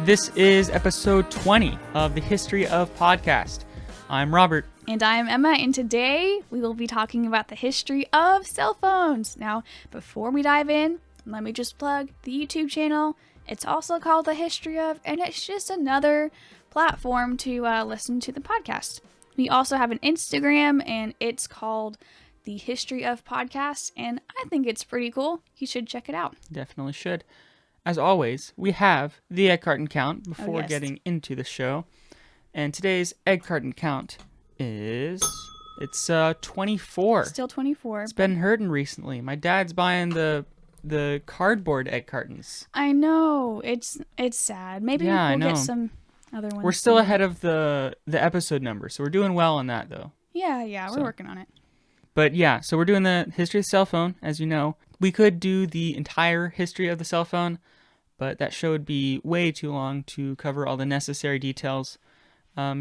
This is episode 20 of the History of Podcast. I'm Robert. And I'm Emma, and today we will be talking about the history of cell phones. Now, before we dive in, let me just plug the YouTube channel. It's also called The History of, and it's just another platform to listen to the podcast. We also have an Instagram, and it's called The History of Podcast, and I think it's pretty cool. You should check it out. Definitely should. As always, we have the egg carton count before getting into the show. And today's egg carton count is, it's 24. Still 24. It's been hurting recently. My dad's buying the cardboard egg cartons. I know. It's sad. Maybe we'll get some other ones. We're still ahead of the episode number, so we're doing well on that, though. Yeah, we're working on it. But yeah, so we're doing the history of the cell phone, as you know. We could do the entire history of the cell phone, but that show would be way too long to cover all the necessary details.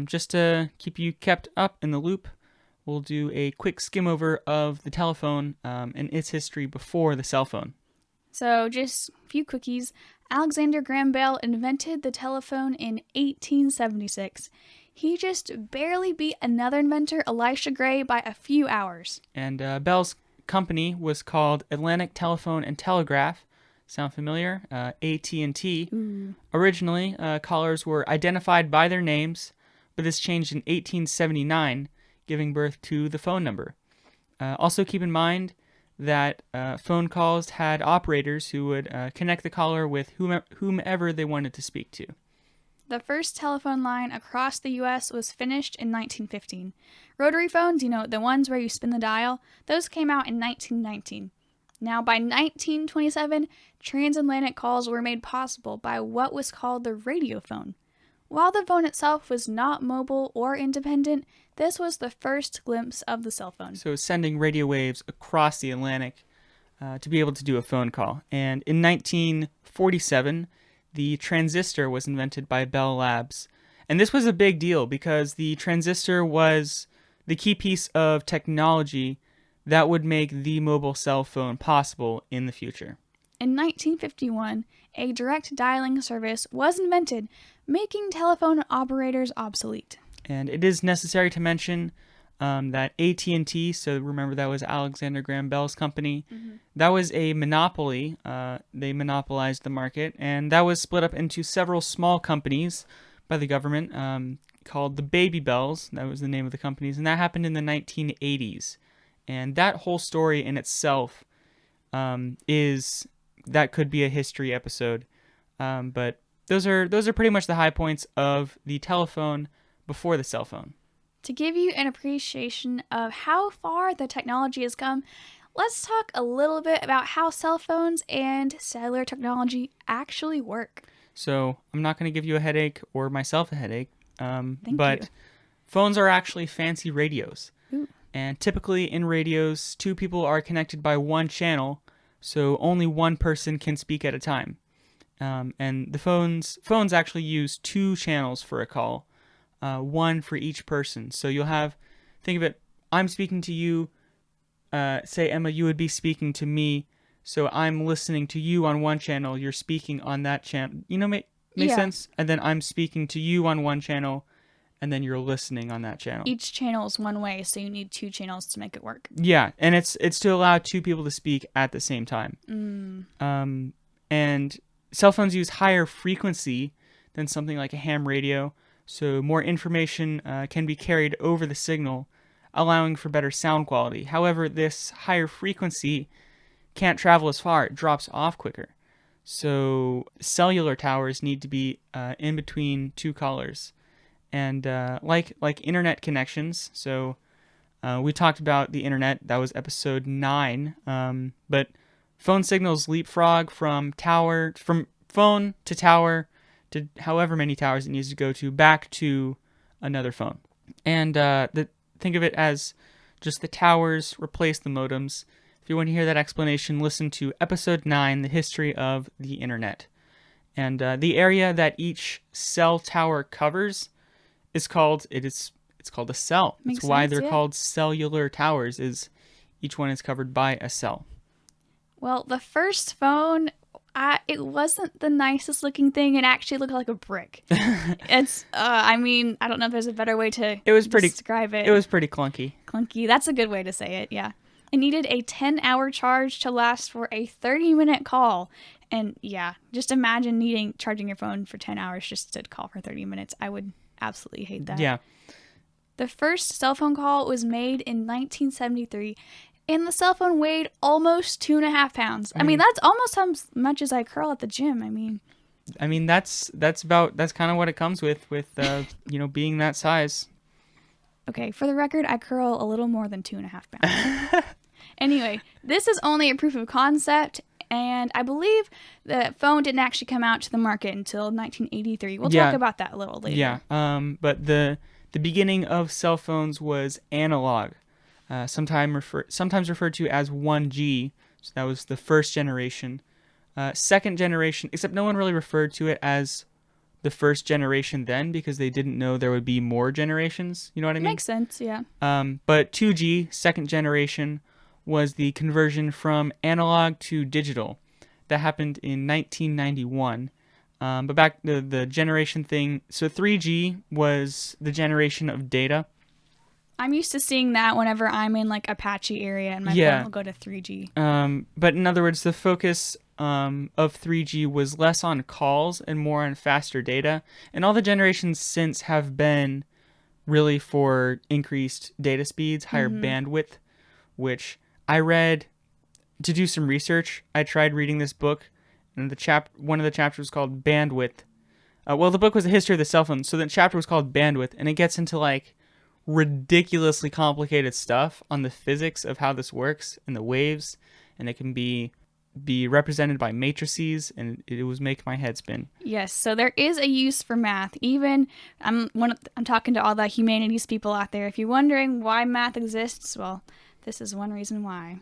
Just to keep you kept up in the loop, we'll do a quick skim over of the telephone and its history before the cell phone. So just a few quickies. Alexander Graham Bell invented the telephone in 1876. He just barely beat another inventor, Elisha Gray, by a few hours. And Bell's company was called Atlantic Telephone and Telegraph. Sound familiar? at&t. Ooh. Originally, callers were identified by their names, but this changed in 1879, giving birth to the phone number. Also keep in mind that phone calls had operators who would connect the caller with whomever they wanted to speak to. The first telephone line across the U.S. was finished in 1915. Rotary phones, the ones where you spin the dial, those came out in 1919. Now, by 1927, transatlantic calls were made possible by what was called the radiophone. While the phone itself was not mobile or independent, this was the first glimpse of the cell phone. So sending radio waves across the Atlantic to be able to do a phone call. And in 1947, the transistor was invented by Bell Labs. And this was a big deal because the transistor was the key piece of technology that would make the mobile cell phone possible in the future. In 1951, a direct dialing service was invented, making telephone operators obsolete. And it is necessary to mention that at&t, so remember that was Alexander Graham Bell's company, that was a monopoly. They monopolized the market, and that was split up into several small companies by the government called the Baby Bells. That was the name of the companies, and that happened in the 1980s. And that whole story in itself that could be a history episode. But those are pretty much the high points of the telephone before the cell phone. To give you an appreciation of how far the technology has come, let's talk a little bit about how cell phones and cellular technology actually work. So I'm not going to give you a headache or myself a headache, Thank you. Phones are actually fancy radios. Ooh. And typically in radios, two people are connected by one channel, so only one person can speak at a time. And the phones actually use two channels for a call, one for each person. So you'll have, think of it, I'm speaking to you, say Emma, you would be speaking to me, so I'm listening to you on one channel, you're speaking on that channel. Make sense? And then I'm speaking to you on one channel, and then you're listening on that channel. Each channel is one way, so you need two channels to make it work. Yeah, and it's to allow two people to speak at the same time. And cell phones use higher frequency than something like a ham radio, so more information can be carried over the signal, allowing for better sound quality. However, this higher frequency can't travel as far. It drops off quicker. So cellular towers need to be in between two callers. And like internet connections, so we talked about the internet, that was episode 9, but phone signals leapfrog from phone to tower to however many towers it needs to go to back to another phone. And think of it as just the towers replace the modems. If you want to hear that explanation, listen to episode 9, The History of the Internet. And the area that each cell tower covers is called it's called a cell. Makes That's why sense, they're called cellular towers, is each one is covered by a cell. Well, the first phone It wasn't the nicest looking thing. It actually looked like a brick. It's, I mean, I don't know if there's a better way to describe it. It was pretty clunky. Clunky. That's a good way to say it, yeah. It needed a 10-hour charge to last for a 30-minute call. And yeah, just imagine charging your phone for 10 hours just to call for 30 minutes. I would absolutely hate that. Yeah. The first cell phone call was made in 1973. And the cell phone weighed almost 2.5 pounds. I mean, that's almost how much as I curl at the gym. I mean, that's kind of what it comes with being that size. Okay, for the record, I curl a little more than 2.5 pounds. Anyway, this is only a proof of concept, and I believe the phone didn't actually come out to the market until 1983. We'll talk about that a little later. Yeah. But the beginning of cell phones was analog. Sometimes referred to as 1G, so that was the first generation. Second generation, except no one really referred to it as the first generation then because they didn't know there would be more generations. You know what I mean? Makes sense, yeah. But 2G, second generation, was the conversion from analog to digital. That happened in 1991. But back to the generation thing, so 3G was the generation of data. I'm used to seeing that whenever I'm in like Apache area and my phone will go to 3G. But in other words, the focus of 3G was less on calls and more on faster data. And all the generations since have been really for increased data speeds, higher bandwidth, which I read to do some research. I tried reading this book, and one of the chapters was called Bandwidth. The book was the history of the cell phone, so the chapter was called Bandwidth, and it gets into like ridiculously complicated stuff on the physics of how this works and the waves, and it can be represented by matrices, and it was making my head spin. Yes, so there is a use for math. Even I'm talking to all the humanities people out there. If you're wondering why math exists, well, this is one reason why.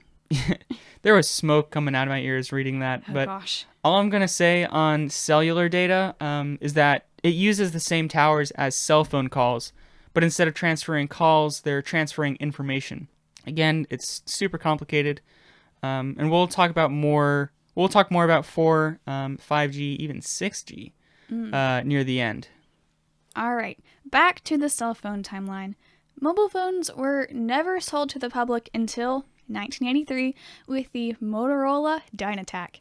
There was smoke coming out of my ears reading that. Oh, but gosh. All I'm going to say on cellular data is that it uses the same towers as cell phone calls, but instead of transferring calls, they're transferring information. Again, it's super complicated, and we'll talk more about 4, 5G, even 6G near the end. All right, back to the cell phone timeline. Mobile phones were never sold to the public until 1983 with the Motorola Dynatac.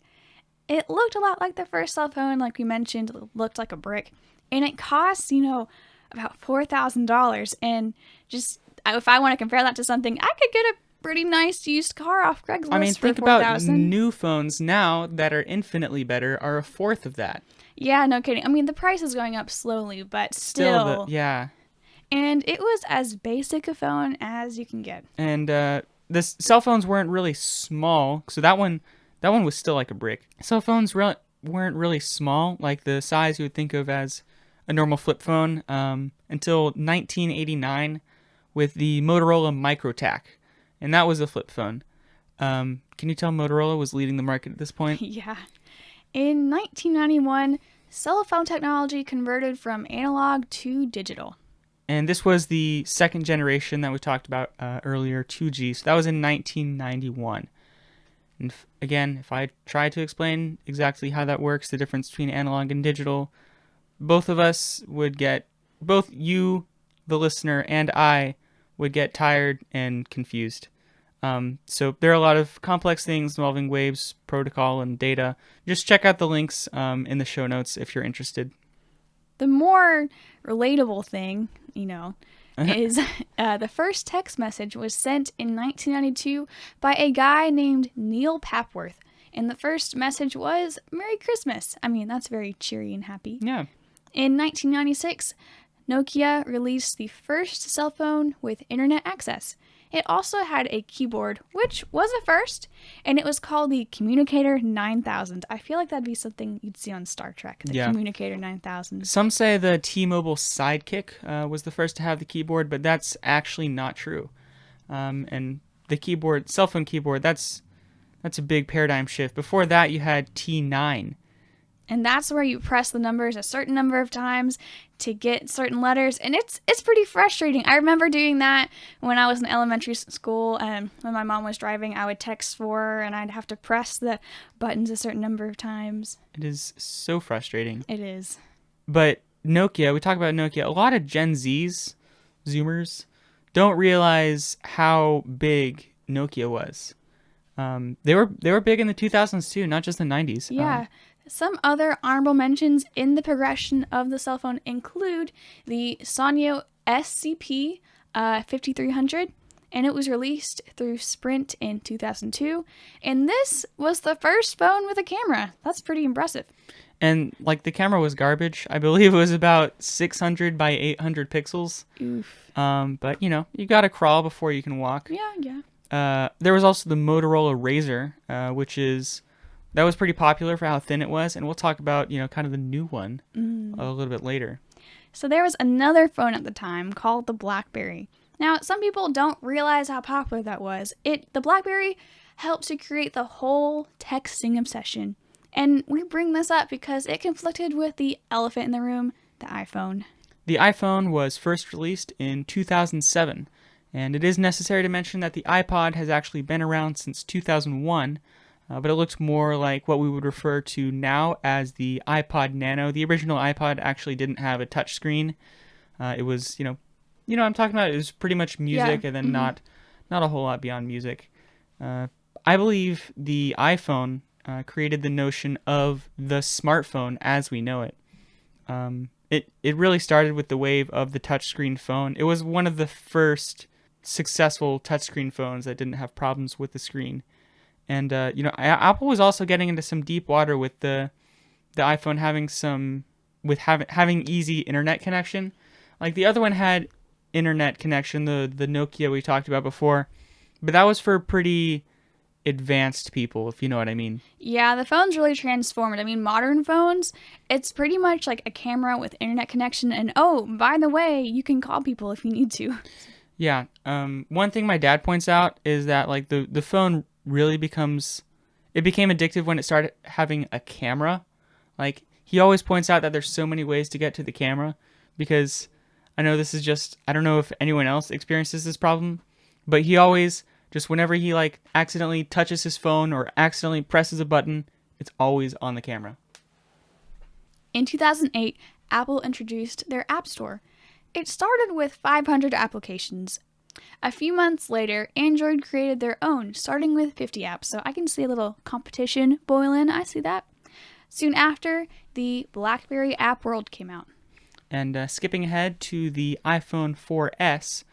It looked a lot like the first cell phone, like we mentioned. It looked like a brick, and it cost, about $4,000. And just if I want to compare that to something, I could get a pretty nice used car off Craigslist. I mean, for think about new phones now that are infinitely better are a fourth of that. Yeah, no kidding. I mean, the price is going up slowly, but still. Yeah. And it was as basic a phone as you can get. And the cell phones weren't really small, so that one was still like a brick. Cell phones weren't really small, like the size you would think of as a normal flip phone, until 1989 with the Motorola MicroTac, and that was a flip phone. Can you tell Motorola was leading the market at this point? Yeah. In 1991, cell phone technology converted from analog to digital. And this was the second generation that we talked about earlier, 2G. So that was in 1991. And again, if I try to explain exactly how that works, the difference between analog and digital, both you, the listener, and I would get tired and confused. So there are a lot of complex things involving waves, protocol, and data. Just check out the links in the show notes if you're interested. The more relatable thing, is the first text message was sent in 1992 by a guy named Neil Papworth. And the first message was, "Merry Christmas." I mean, that's very cheery and happy. Yeah. In 1996, Nokia released the first cell phone with internet access. It also had a keyboard, which was a first, and it was called the Communicator 9000. I feel like that'd be something you'd see on Star Trek, the Communicator 9000. Some say the T-Mobile Sidekick was the first to have the keyboard, but that's actually not true. And the cell phone keyboard, that's a big paradigm shift. Before that, you had T9. And that's where you press the numbers a certain number of times to get certain letters. And it's pretty frustrating. I remember doing that when I was in elementary school, and when my mom was driving, I would text for her and I'd have to press the buttons a certain number of times. It is so frustrating. It is. But Nokia, we talk about Nokia, a lot of Gen Zs, Zoomers, don't realize how big Nokia was. They were big in the 2000s too, not just the 90s. Yeah. Some other honorable mentions in the progression of the cell phone include the Sanyo SCP 5300, and it was released through Sprint in 2002. And this was the first phone with a camera. That's pretty impressive. And like the camera was garbage. I believe it was about 600 by 800 pixels. Oof. But you got to crawl before you can walk. Yeah. There was also the Motorola Razr, that was pretty popular for how thin it was, and we'll talk about kind of the new one a little bit later. So there was another phone at the time called the BlackBerry. Now, some people don't realize how popular that was. The BlackBerry helped to create the whole texting obsession, and we bring this up because it conflicted with the elephant in the room, the iPhone. The iPhone was first released in 2007, and it is necessary to mention that the iPod has actually been around since 2001. But it looks more like what we would refer to now as the iPod Nano. The original iPod actually didn't have a touch screen. It was, I'm talking about. It was pretty much music, and then not a whole lot beyond music. I believe the iPhone created the notion of the smartphone as we know it. It really started with the wave of the touchscreen phone. It was one of the first successful touchscreen phones that didn't have problems with the screen. And Apple was also getting into some deep water with the iPhone having easy internet connection. Like the other one had internet connection, the Nokia we talked about before, but that was for pretty advanced people, if you know what I mean. Yeah, the phone's really transformed. I mean, modern phones, it's pretty much like a camera with internet connection, and oh, by the way, you can call people if you need to. Yeah. One thing my dad points out is that like the phone really became addictive when it started having a camera. Like he always points out that there's so many ways to get to the camera, because I know this is just, I don't know if anyone else experiences this problem, but he always just whenever he like accidentally touches his phone or accidentally presses a button, it's always on the camera. In 2008, Apple introduced their App Store. It started with 500 applications. A few months later, Android created their own, starting with 50 apps. So I can see a little competition boiling. I see that. Soon after, the BlackBerry App World came out. And skipping ahead to the iPhone 4S,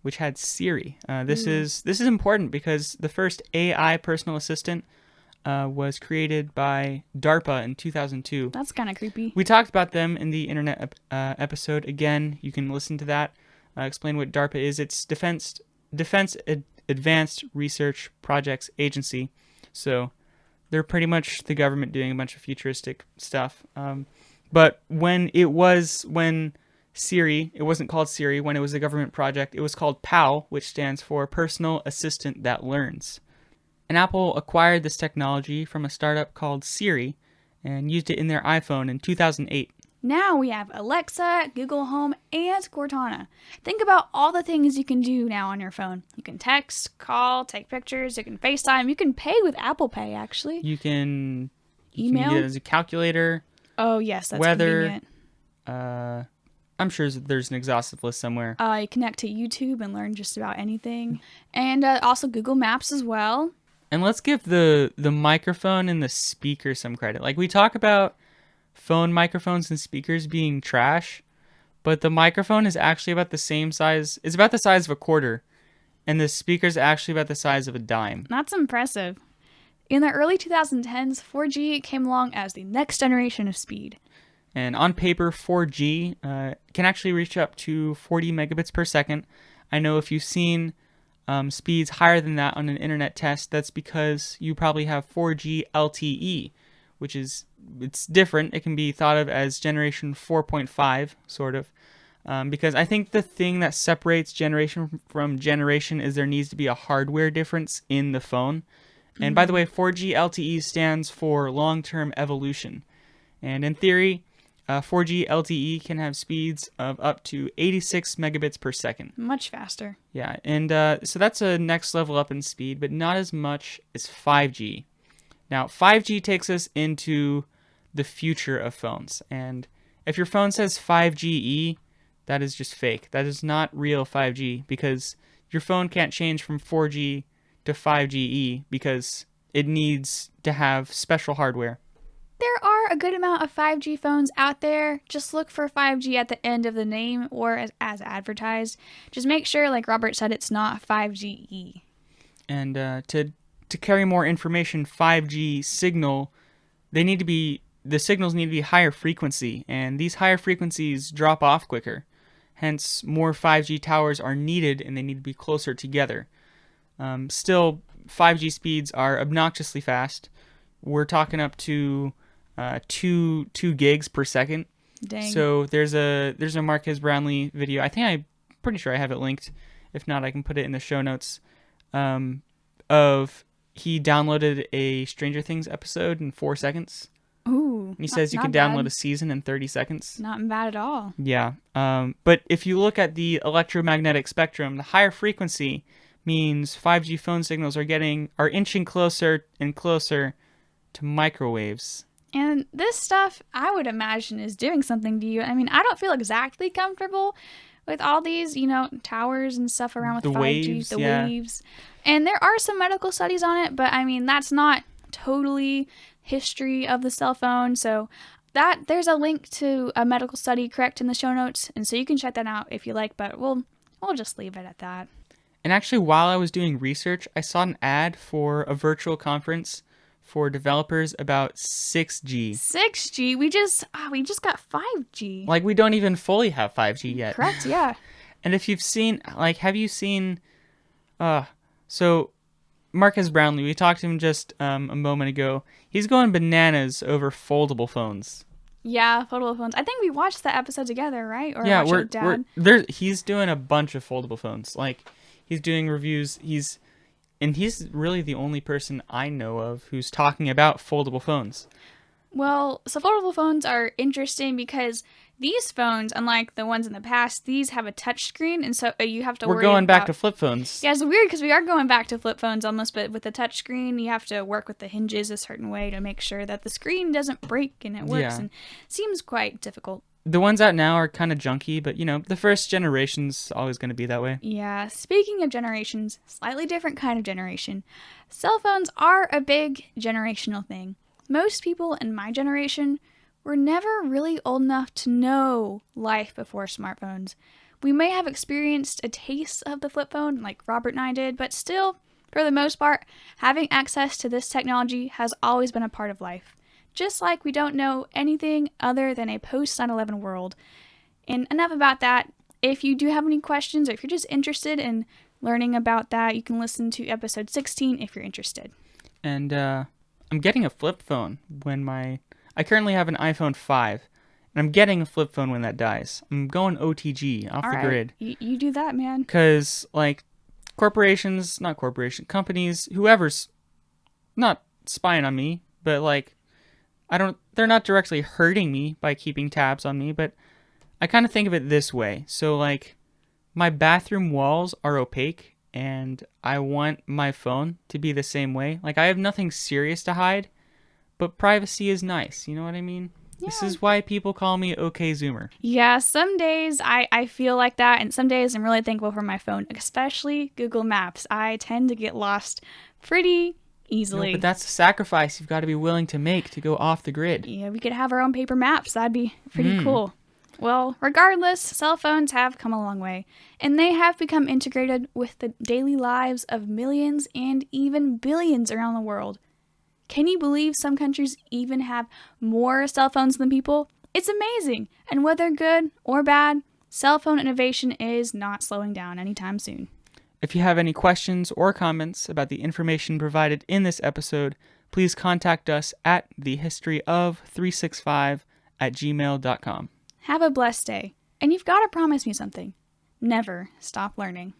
which had Siri. This is important because the first AI personal assistant was created by DARPA in 2002. That's kind of creepy. We talked about them in the internet episode. Again, you can listen to that. Explain what DARPA is. It's Defense Advanced Research Projects Agency. So they're pretty much the government doing a bunch of futuristic stuff. But when Siri, it wasn't called Siri when it was a government project, it was called PAL, which stands for Personal Assistant That Learns. And Apple acquired this technology from a startup called Siri and used it in their iPhone in 2008. Now we have Alexa, Google Home, and Cortana. Think about all the things you can do now on your phone. You can text, call, take pictures, you can FaceTime, you can pay with Apple Pay, actually. You can email. Use it as a calculator. Oh, yes, that's weather, convenient. I'm sure there's an exhaustive list somewhere. You connect to YouTube and learn just about anything. And also Google Maps as well. And let's give the microphone and the speaker some credit. Like we talk about phone microphones and speakers being trash, but the microphone is actually about the same size. It's about the size of a quarter, and the speaker's actually about the size of a dime. That's impressive. In the early 2010s, 4G came along as the next generation of speed. And on paper, 4G can actually reach up to 40 megabits per second. I know if you've seen speeds higher than that on an internet test, that's because you probably have 4G LTE, which is, it's different. It can be thought of as generation 4.5, sort of. Because I think the thing that separates generation from generation is there needs to be a hardware difference in the phone. And by the way, 4G LTE stands for long-term evolution. And in theory, 4G LTE can have speeds of up to 86 megabits per second. Much faster. Yeah, and so that's a next level up in speed, but not as much as 5G. Now, 5G takes us into the future of phones. And if your phone says 5GE, that is just fake. That is not real 5G, because your phone can't change from 4G to 5GE because it needs to have special hardware. There are a good amount of 5G phones out there. Just look for 5G at the end of the name or as advertised. Just make sure, like Robert said, it's not 5GE. And to carry more information, 5G signal, the signals need to be higher frequency, and these higher frequencies drop off quicker. Hence, more 5G towers are needed, and they need to be closer together. Still, 5G speeds are obnoxiously fast. We're talking up to 2 gigs per second. Dang. So there's a Marquez Brownlee video. I'm pretty sure I have it linked. If not, I can put it in the show notes. Of he downloaded a Stranger Things episode in 4 seconds. Ooh. And he says you can download a season in 30 seconds. Not bad at all. Yeah. But if you look at the electromagnetic spectrum, the higher frequency means 5G phone signals are inching closer and closer to microwaves. And this stuff, I would imagine, is doing something to you. I mean, I don't feel exactly comfortable with all these, towers and stuff around with The 5G, waves. And there are some medical studies on it, but I mean, that's not totally history of the cell phone. So there's a link to a medical study correct in the show notes, and so you can check that out if you like, but we'll just leave it at that. And actually, while I was doing research, I saw an ad for a virtual conference for developers about 6G. 6G? We just got 5G. Like, we don't even fully have 5G yet. Correct, yeah. And if you've seen, have you seen, so Marquez Brownlee, we talked to him just a moment ago. He's going bananas over foldable phones. Yeah, foldable phones. I think we watched that episode together, right? Or Yeah, watched it with Dad. He's doing a bunch of foldable phones. Like, he's doing reviews. He's really the only person I know of who's talking about foldable phones. Well, so foldable phones are interesting because these phones, unlike the ones in the past, these have a touch screen, and so you have to We're going back to flip phones. Yeah, it's weird because we are going back to flip phones almost, but with the touch screen, you have to work with the hinges a certain way to make sure that the screen doesn't break and it works, and seems quite difficult. The ones out now are kind of junky, but, the first generation's always going to be that way. Yeah, speaking of generations, slightly different kind of generation. Cell phones are a big generational thing. Most people in my generation were never really old enough to know life before smartphones. We may have experienced a taste of the flip phone, like Robert and I did, but still, for the most part, having access to this technology has always been a part of life. Just like we don't know anything other than a post-9/11 world. And enough about that. If you do have any questions, or if you're just interested in learning about that, you can listen to episode 16 if you're interested. And I'm getting a flip phone when I currently have an iPhone 5, and I'm getting a flip phone when that dies. I'm going OTG, off the grid. You do that, man. Because, companies, whoever's not spying on me, but, they're not directly hurting me by keeping tabs on me, but I kind of think of it this way. So, my bathroom walls are opaque, and I want my phone to be the same way. I have nothing serious to hide, but privacy is nice. You know what I mean? Yeah. This is why people call me OK Zoomer. Yeah, some days I feel like that, and some days I'm really thankful for my phone, especially Google Maps. I tend to get lost pretty easily. No, but that's a sacrifice you've got to be willing to make to go off the grid. Yeah, we could have our own paper maps. That'd be pretty cool. Well, regardless, cell phones have come a long way, and they have become integrated with the daily lives of millions and even billions around the world. Can you believe some countries even have more cell phones than people? It's amazing, and whether good or bad, cell phone innovation is not slowing down anytime soon. If you have any questions or comments about the information provided in this episode, please contact us at thehistoryof365@gmail.com. Have a blessed day, and you've got to promise me something. Never stop learning.